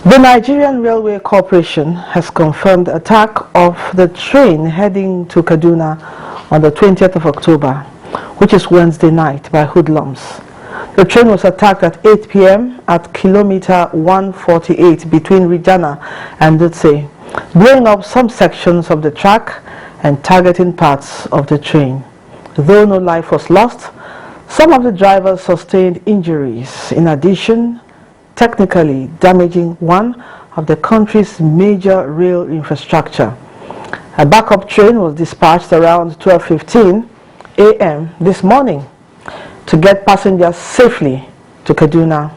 The Nigerian Railway Corporation has confirmed the attack of the train heading to Kaduna on the 20th of October, which is Wednesday night, by hoodlums. The train was attacked at 8 p.m. at kilometer 148 between Rijana and Dutse, blowing up some sections of the track and targeting parts of the train. Though no life was lost, some of the drivers sustained injuries. In addition, technically damaging one of the country's major rail infrastructure. A backup train was dispatched around 12:15 a.m. this morning to get passengers safely to Kaduna.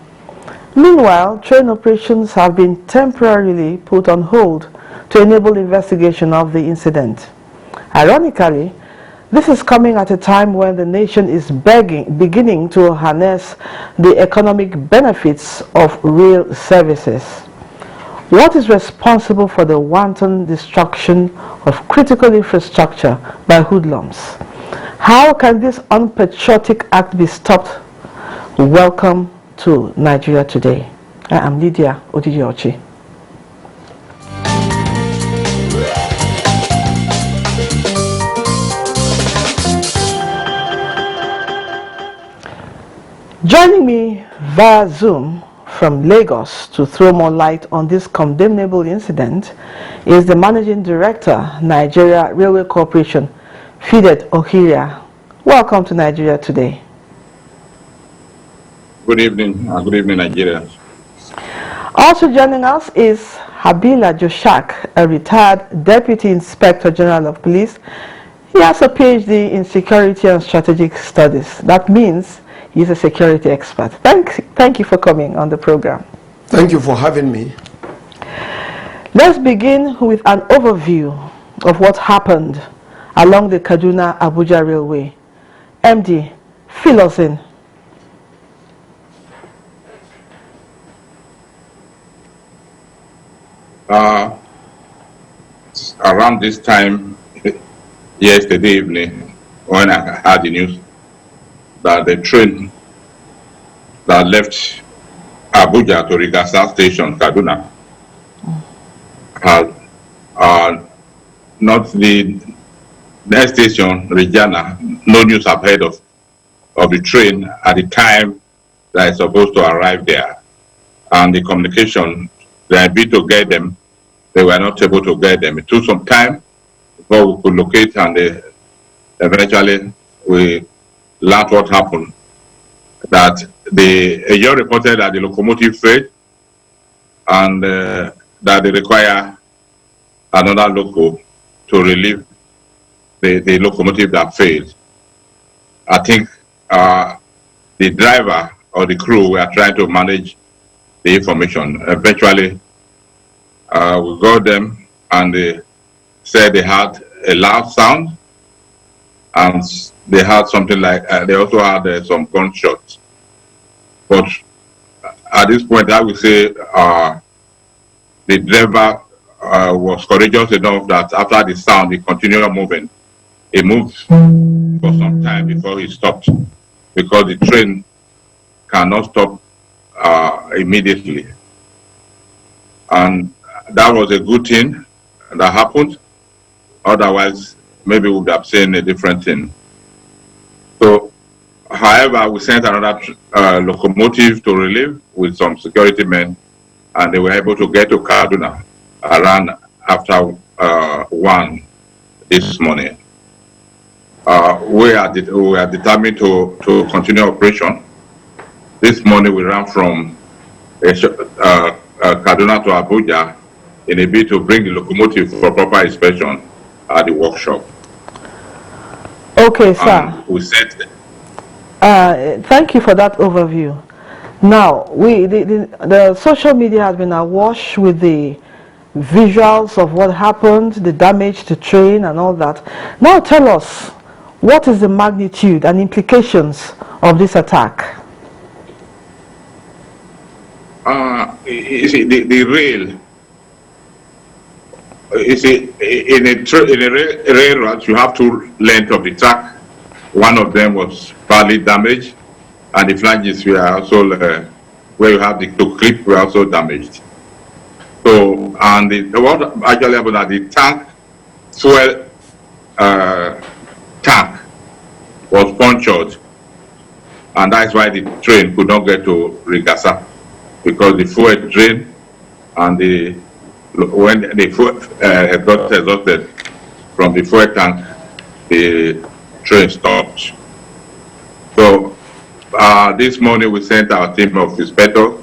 Meanwhile, train operations have been temporarily put on hold to enable investigation of the incident. Ironically, this is coming at a time when the nation is beginning to harness the economic benefits of rail services. What is responsible for the wanton destruction of critical infrastructure by hoodlums? How can this unpatriotic act be stopped? Welcome to Nigeria Today. I am Lydia Odidiochi. Joining me via Zoom from Lagos to throw more light on this condemnable incident is the Managing Director, Nigeria Railway Corporation, Fidet Ohiria. Welcome to Nigeria Today. Good evening, Nigeria. Also joining us is Habila Joshak, a retired Deputy Inspector General of Police. He has a PhD in Security and Strategic Studies. That means he's a security expert. Thank you for coming on the program. Thank you for having me. Let's begin with an overview of what happened along the Kaduna-Abuja Railway. MD, fill us in. Around this time yesterday evening, when I heard the news that the train that left Abuja to Rigasa Station, Kaduna, had not the next station, Rijana, no news I've heard of the train at the time that it's supposed to arrive there. And the communication, they had been to get them, they were not able to get them. It took some time before we could locate, and eventually we learned what happened. That ABUJA reported that the locomotive failed, and that they require another loco to relieve the locomotive that failed. I think the driver or the crew were trying to manage the information. Eventually, we got them, and they said they had a loud sound, and they had something like, they also had some gunshots. But at this point, I would say the driver was courageous enough that after the sound, he continued moving. He moved for some time before he stopped, because the train cannot stop immediately. And that was a good thing that happened. Otherwise, maybe we would have seen a different thing. So, however, we sent another locomotive to relieve with some security men, and they were able to get to Kaduna around after 1 this morning. We are determined to continue operation. This morning we ran from Kaduna to Abuja in a bid to bring the locomotive for proper inspection at the workshop. Okay, sir. We said. Thank you for that overview. Now, the social media has been awash with the visuals of what happened, the damage to train and all that. Now tell us, what is the magnitude and implications of this attack? You see, the rail, you see, in a rail route, you have two lengths of the track. One of them was badly damaged, and the flanges were also, where you have the clip, were also damaged. So, and what actually happened that the tank, fuel tank was punctured, and that's why the train could not get to Rigasa, because the fuel drained, and when the fuel got exhausted from the fuel tank, the train stopped. So this morning we sent our team of inspectors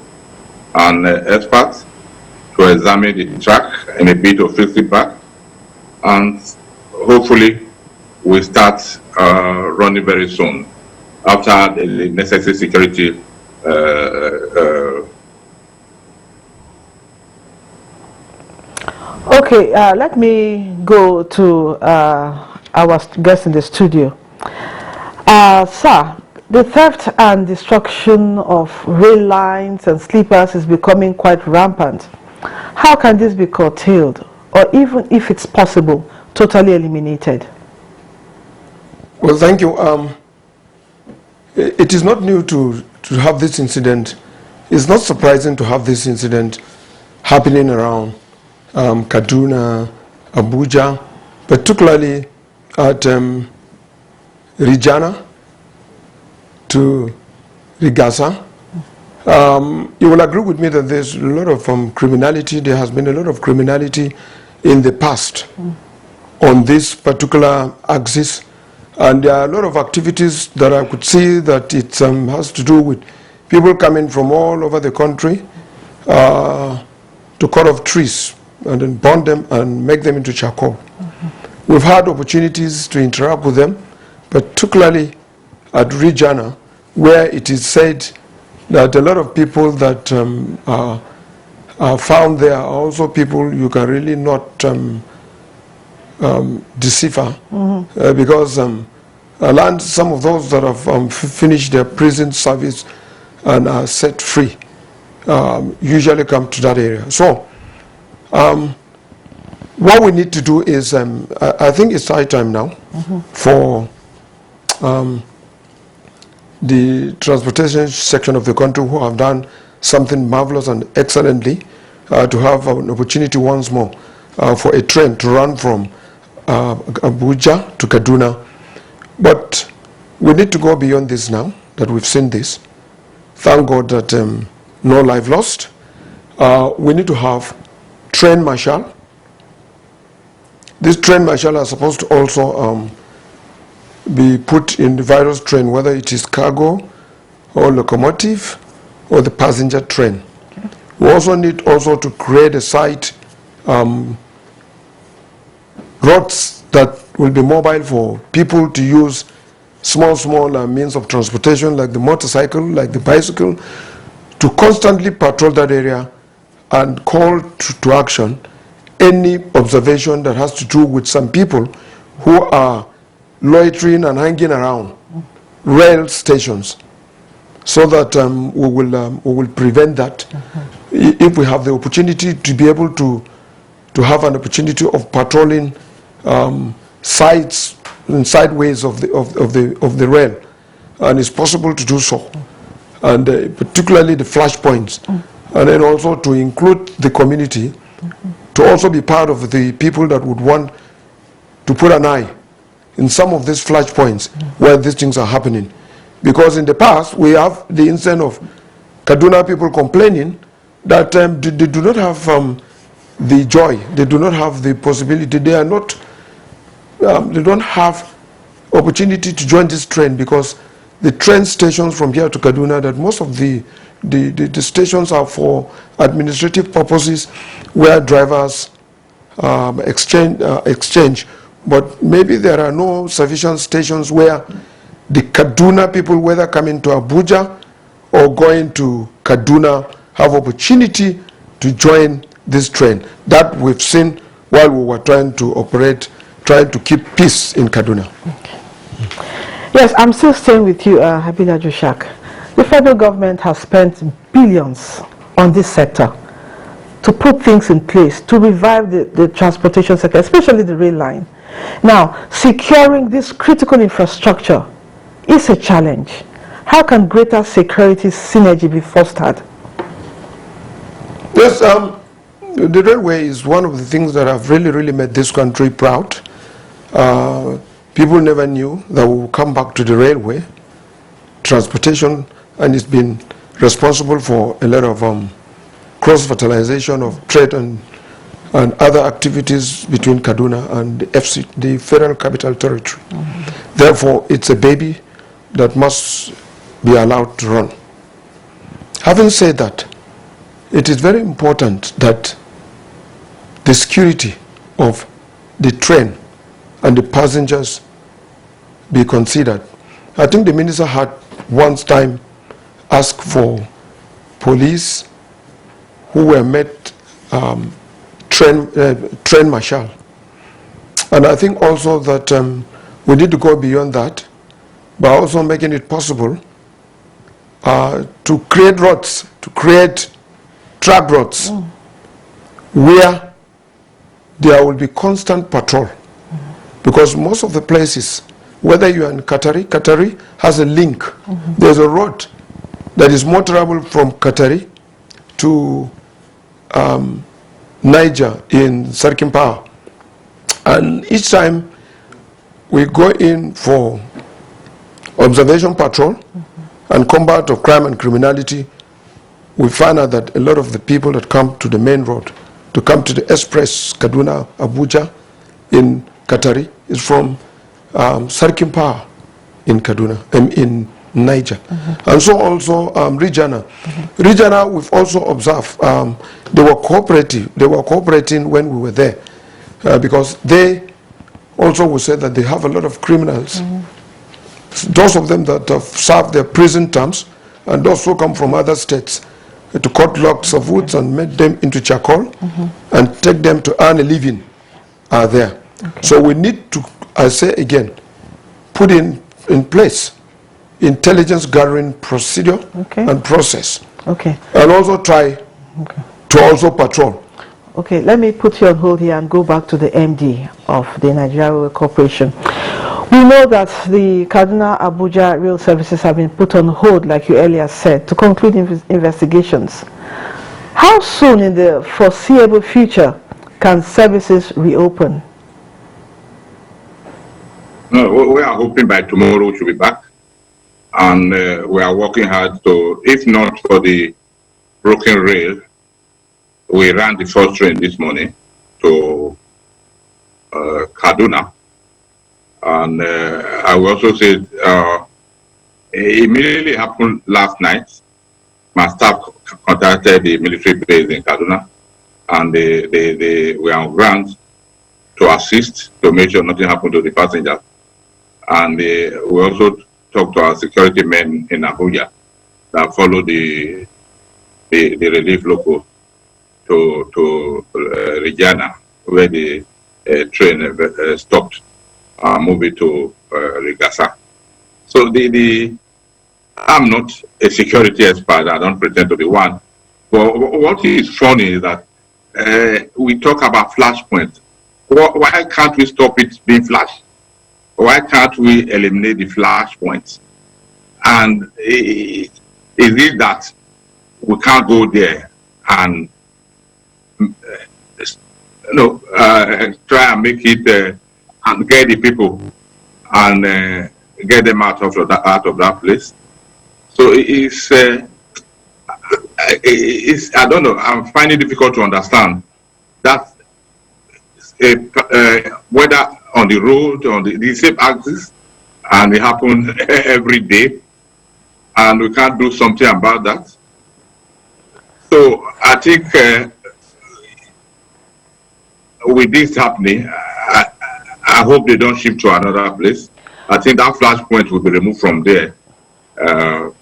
and experts to examine the track in a bid to fix it back, and hopefully we start running very soon after the necessary security Okay, let me go to our guest in the studio. Sir, the theft and destruction of rail lines and sleepers is becoming quite rampant. How can this be curtailed, or even if it's possible, totally eliminated? Well, thank you. It is not new to have this incident. It's not surprising to have this incident happening around Kaduna, ABUJA, particularly at Rijana to Rigasa. You will agree with me that there's a lot of criminality. There has been a lot of criminality in the past on this particular axis, and there are a lot of activities that I could see that it has to do with people coming from all over the country to cut off trees and then burn them and make them into charcoal. We've had opportunities to interact with them, particularly at Rijana, where it is said that a lot of people that are found there are also people you can really not decipher, because some of those that have finished their prison service and are set free usually come to that area. So what we need to do is, I think it's high time now for the transportation section of the country, who have done something marvelous and excellently, to have an opportunity once more for a train to run from ABUJA to Kaduna. But we need to go beyond this now that we've seen this. Thank God that no life lost. We need to have train marshal. This train marshal are supposed to also be put in the various train, whether it is cargo or locomotive or the passenger train. Okay. We also need to create a site, roads that will be mobile for people to use, small means of transportation like the motorcycle, like the bicycle, to constantly patrol that area and call to action any observation that has to do with some people who are loitering and hanging around rail stations, so that we will prevent that. If we have the opportunity to be able to have an opportunity of patrolling sides and sideways of the rail, and it's possible to do so, and particularly the flash points, and then also to include the community to also be part of the people that would want to put an eye in some of these flash points where these things are happening. Because in the past, we have the incident of Kaduna people complaining that they do not have the joy, they do not have the possibility, they are not, they don't have opportunity to join this train, because the train stations from here to Kaduna, that most of the stations are for administrative purposes, where drivers exchange, but maybe there are no sufficient stations where the Kaduna people, whether coming to Abuja or going to Kaduna, have opportunity to join this train. That we've seen while we were trying to keep peace in Kaduna. Okay. Yes, I'm still staying with you, ABUJA. The federal government has spent billions on this sector to put things in place to revive the transportation sector, especially the rail line. Now, securing this critical infrastructure is a challenge. How can greater security synergy be fostered? Yes, The railway is one of the things that have really made this country proud. People never knew that we would come back to the railway transportation, and it's been responsible for a lot of cross-fertilization of trade and other activities between Kaduna and the Federal Capital Territory. Therefore, it's a baby that must be allowed to run. Having said that, it is very important that the security of the train and the passengers be considered. I think the minister had once time asked for police who were met train marshal. And I think also that we need to go beyond that by also making it possible to create roads, to create track roads where there will be constant patrol. Because most of the places, whether you are in Katari has a link. There's a road that is more travel from Katari to Niger in Sarkimpaa. And each time we go in for observation patrol and combat of crime and criminality, we find out that a lot of the people that come to the main road, to come to the express Kaduna, ABUJA in Katari, is from Sarkimpaa in Kaduna, in Niger. And so also Regina. Regina, we've also observed, they were cooperative. They were cooperating when we were there because they also will say that they have a lot of criminals. Those of them that have served their prison terms and those who come from other states to cut logs of woods and make them into charcoal and take them to earn a living are there. So we need to, I say again, put in place intelligence gathering procedure and process. And also try to also patrol. Okay, let me put you on hold here and go back to the MD of the Nigeria Railway Corporation. We know that the Kaduna Abuja rail services have been put on hold, like you earlier said, to conclude investigations. How soon in the foreseeable future can services reopen? No, we are hoping by tomorrow we should be back. And we are working hard to, if not for the broken rail, we ran the first train this morning to Kaduna. And I will also say it immediately happened last night. My staff contacted the military base in Kaduna, and they were on ground to assist to make sure nothing happened to the passengers. And we also talked to our security men in Abuja that follow the relief local to Regina, where the train stopped, moving to Rigasa. So I'm not a security expert, I don't pretend to be one. But what is funny is that we talk about flashpoint. Why can't we stop it being flash? Why can't we eliminate the flashpoints? And is it that we can't go there and try and make it and get the people and get them out of that place? So it's I don't know. I'm finding it difficult to understand that whether on the road, on the same axis, and it happens every day, and we can't do something about that. So I think with this happening, I hope they don't shift to another place. I think that flashpoint will be removed from there by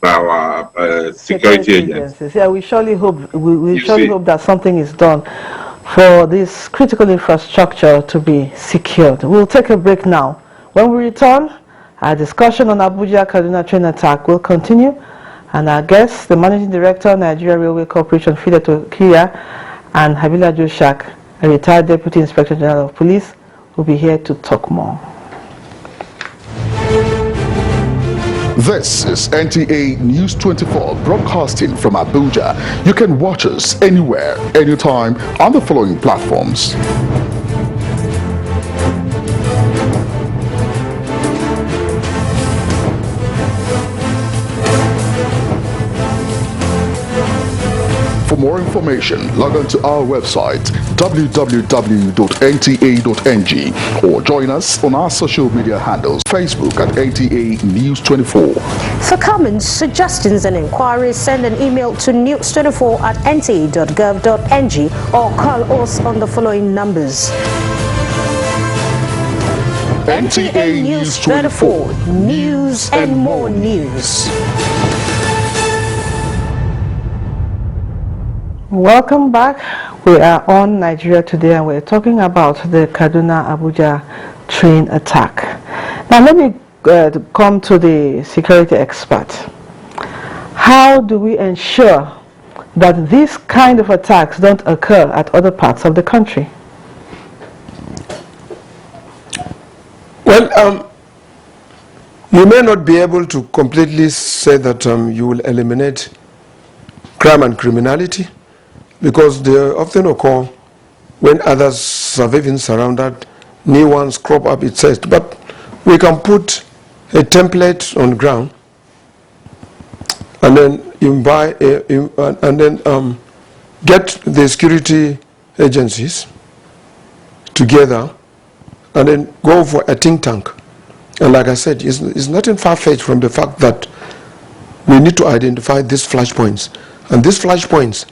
our security agencies. Yeah, we surely hope hope that something is done for this critical infrastructure to be secured. We'll take a break now. When we return, our discussion on Abuja Kaduna train attack will continue, and our guests, the Managing Director, Nigeria Railway Corporation, Fideto Kia, and Habila Joshak, a retired Deputy Inspector General of Police, will be here to talk more. This is NTA News 24 broadcasting from Abuja. You can watch us anywhere, anytime on the following platforms. For more information, log on to our website www.nta.ng or join us on our social media handles, Facebook at NTA News 24. For comments, suggestions and inquiries, send an email to news24@nta.gov.ng or call us on the following numbers. NTA News 24, news and more news. Welcome back. We are on Nigeria Today and we're talking about the Kaduna-Abuja train attack. Now let me come to the security expert. How do we ensure that these kind of attacks don't occur at other parts of the country? Well, you may not be able to completely say that you will eliminate crime and criminality, because they often occur when others have even surrounded, new ones crop up, etc. But we can put a template on the ground, and then get the security agencies together, and then go for a think tank. And like I said, it's nothing far-fetched from the fact that we need to identify these flashpoints, and these flashpoints,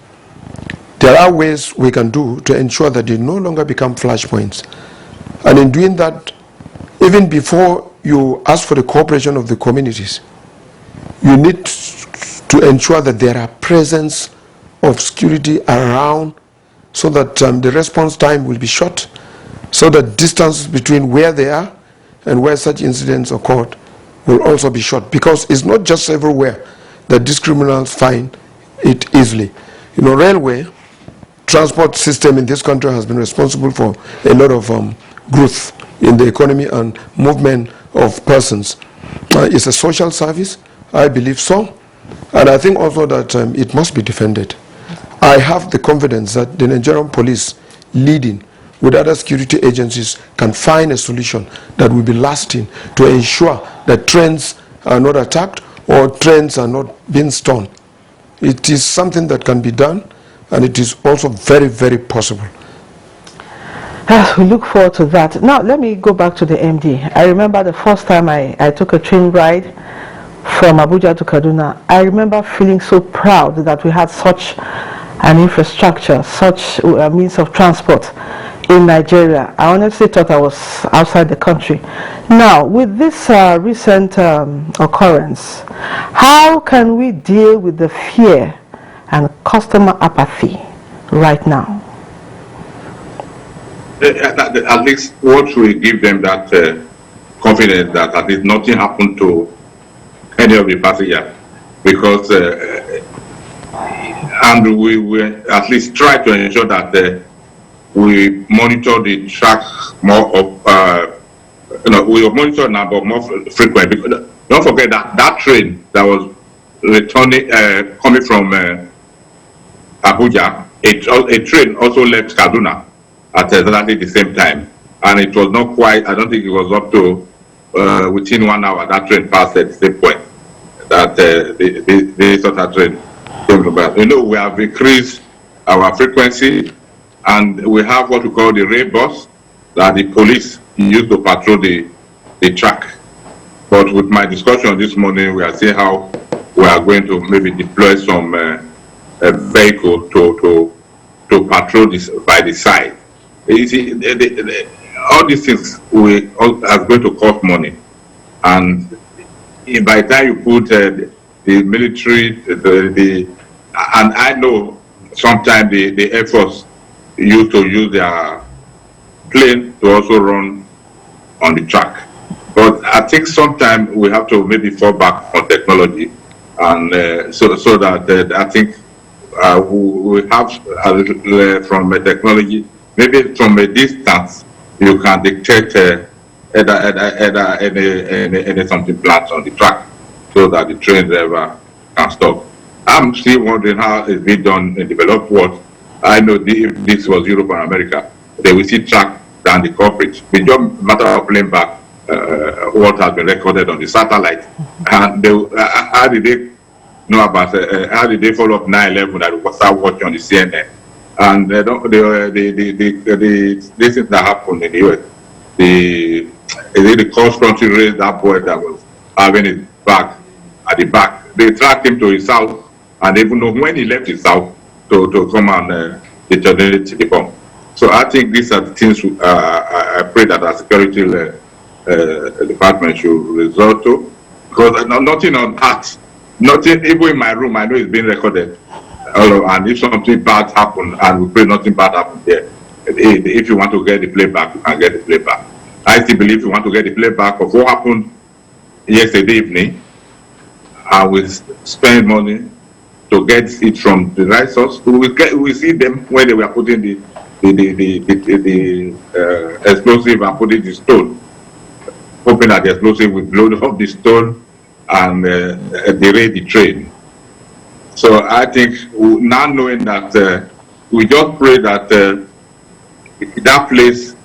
there are ways we can do to ensure that they no longer become flashpoints. And in doing that, even before you ask for the cooperation of the communities, you need to ensure that there are presence of security around, so that the response time will be short, so that distance between where they are and where such incidents occurred will also be short, because it's not just everywhere that these criminals find it easily. You know, railway transport system in this country has been responsible for a lot of growth in the economy and movement of persons. It's a social service, I believe so, and I think also that it must be defended. I have the confidence that the Nigerian police, leading with other security agencies, can find a solution that will be lasting to ensure that trains are not attacked or trains are not being stoned. It is something that can be done, and it is also very, very possible. We look forward to that. Now, let me go back to the MD. I remember the first time I took a train ride from Abuja to Kaduna. I remember feeling so proud that we had such an infrastructure, such a means of transport in Nigeria. I honestly thought I was outside the country. Now, with this recent occurrence, how can we deal with the fear and customer apathy right now? At least what will give them that confidence that at least nothing happened to any of the passengers, because and we will at least try to ensure that we monitor the track more of we will monitor now, but more frequent. Because don't forget that train that was returning coming from Abuja, a train also left Kaduna at exactly the same time, and it was not quite, I don't think it was up to within 1 hour that train passed at the same point that the sort of train came from. You know, we have increased our frequency, and we have what we call the rail bus that the police use to patrol the track. But with my discussion this morning, we are seeing how we are going to maybe deploy some vehicle to patrol this by the side. You see, all these things are going to cost money, and by the time you put the military, and I know sometimes the Air Force used to use their plane to also run on the track. But I think sometimes we have to maybe fall back on technology, and so that I think we have from a technology, maybe from a distance, you can dictate any something plans on the track. so that the train driver can stop. I'm still wondering how it's been done in developed world. I know if this was Europe and America, they will still track down the culprit. It's just a matter of playing back what has been recorded on the satellite. And they, how did they know about, how did they follow up 9/11 that we start watching on the CNN? And this thing that happened in the US, the cross-country race, that boy that was having his back at the back, they tracked him to his house, and they even know when he left his house to come and detonate the bomb. So I think these are the things I pray that our security department should resort to, because nothing on earth, nothing, even in my room, I know it's being recorded. And if something bad happened, and we pray nothing bad happened there, if you want to get the playback, you can get the playback. I still believe you want to get the playback of what happened yesterday evening, and we spend money to get it from the right source. We see them when they were putting the explosive and putting the stone, hoping that the explosive will blow up the stone and derail the train. So I think now knowing that, we just pray that that place,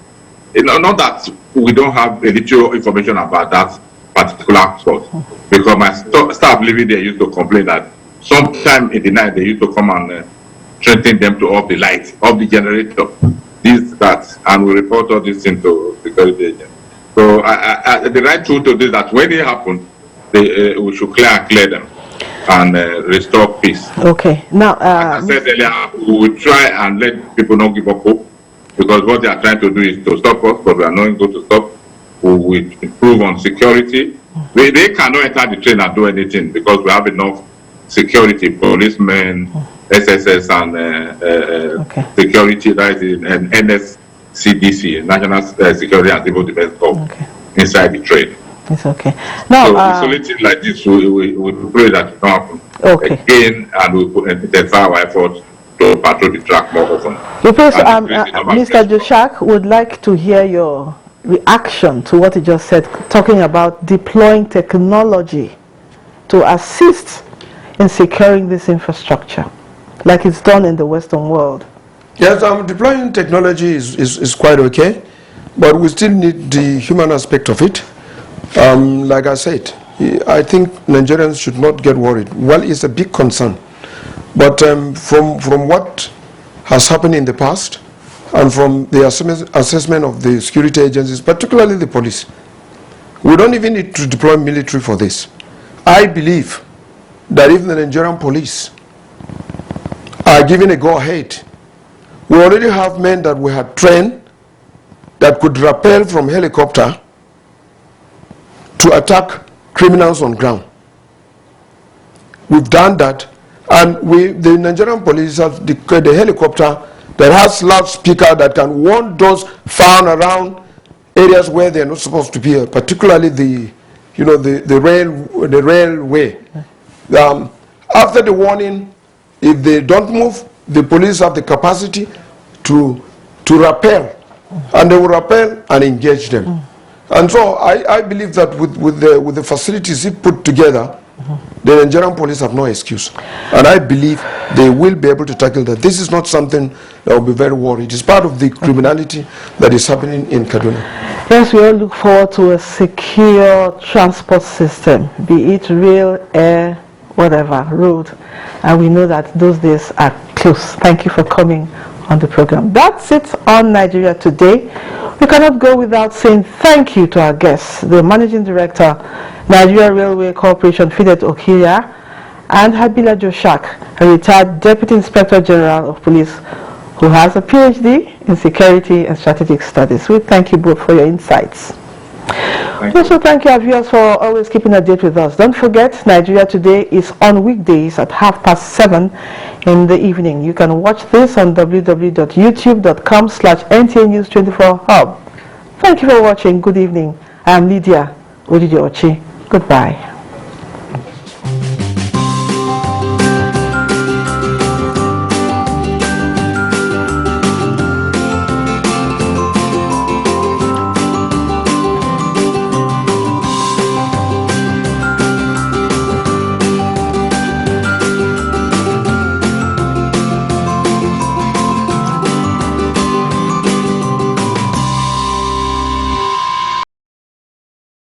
not that we don't have a little information about that particular spot, because my staff living there used to complain that sometime in the night they used to come and threaten them to off the light, off the generator, this, that, and we report all this into security agents. So the right truth to this, that when it happens, we should clear them and restore peace. Okay. Now, like I said earlier, we will try and let people not give up hope, because what they are trying to do is to stop us, but we are not going to stop. We will improve on security. They cannot enter the train and do anything, because we have enough security, policemen, SSS, and security, that is, and NSCDC, National Security and Civil Defense Corps, inside the train. It's okay. Now, so isolating like this, we pray that it don't happen again, and we put intensify our efforts to patrol the track more often. Mr. Joshak would like to hear your reaction to what he just said, talking about deploying technology to assist in securing this infrastructure, like it's done in the Western world. Yes, deploying technology is quite okay, but we still need the human aspect of it. Like I said, I think Nigerians should not get worried. Well, it's a big concern, but from what has happened in the past, and from the assessment of the security agencies, particularly the police, we don't even need to deploy military for this. I believe that if the Nigerian police are given a go-ahead, we already have men that we had trained that could rappel from helicopter to attack criminals on ground. We've done that, and the Nigerian police have the helicopter that has loudspeaker that can warn those found around areas where they're not supposed to be, particularly the railway. After the warning, if they don't move, the police have the capacity to rappel, and they will rappel and engage them. And so I believe that with the facilities it put together, the Nigerian police have no excuse. And I believe they will be able to tackle that. This is not something that will be very worried. It's part of the criminality that is happening in Kaduna. Yes, we all look forward to a secure transport system, be it rail, air, whatever, road. And we know that those days are close. Thank you for coming on the program. That's it on Nigeria Today. We cannot go without saying thank you to our guests, the Managing Director, Nigeria Railway Corporation, Fidet Okiria, and Habila Joshak, a retired Deputy Inspector General of Police who has a PhD in Security and Strategic Studies. We thank you both for your insights. We also thank you, our viewers, for always keeping a date with us. Don't forget, Nigeria Today is on weekdays at 7:30 in the evening. You can watch this on www.youtube.com/NTA News 24 Hub. Thank you for watching. Good evening. I am Lydia Odidiochi. Goodbye.